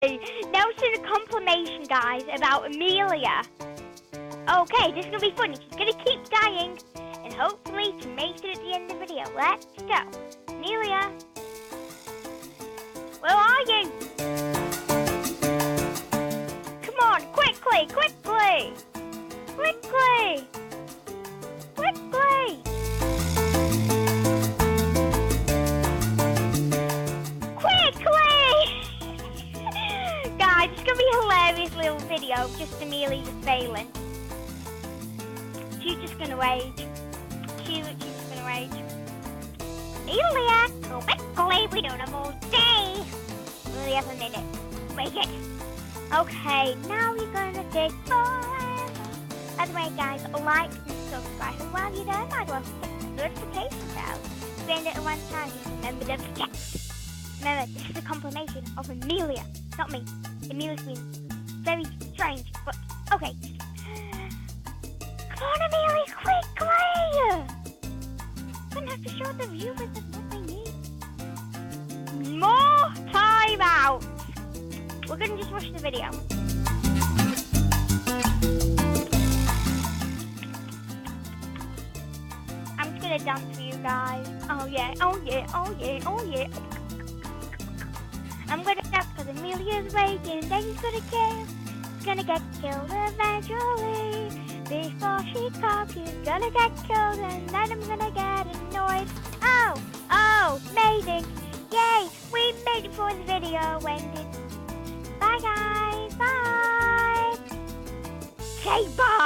Now to the complimation, guys, about Amelia. Okay, this is going to be funny. She's going to keep dying, and hopefully she makes it at the end of the video. Let's go. Amelia, where are you? Come on, quickly, quickly! Quickly! Quickly! Guys, it's going to be a hilarious little video, just Amelia just failing. She's just going to rage. She's just going to rage. Amelia, go quickly, we don't have all day. We only have a minute. Make it. Okay, now we're going to take forever. By the way, guys, like and subscribe. And while you're there, might as well hit the notification bell. Spend it at one time. Remember, don't forget. Remember, this is a complimation of Amelia, not me. Amelia's been very strange, but okay. Come on, Amelia, quickly! I'm gonna have to show the viewers what they need. More time out! We're gonna just watch the video. I'm just gonna dance for you guys. Oh yeah, oh yeah, oh yeah, oh yeah. I'm gonna stop because Amelia's raging. Then he's gonna get killed eventually. Before she comes, she's gonna get killed, and then I'm gonna get annoyed. Oh, amazing! Yay, we made it for the video ended. Bye guys, bye. Say bye.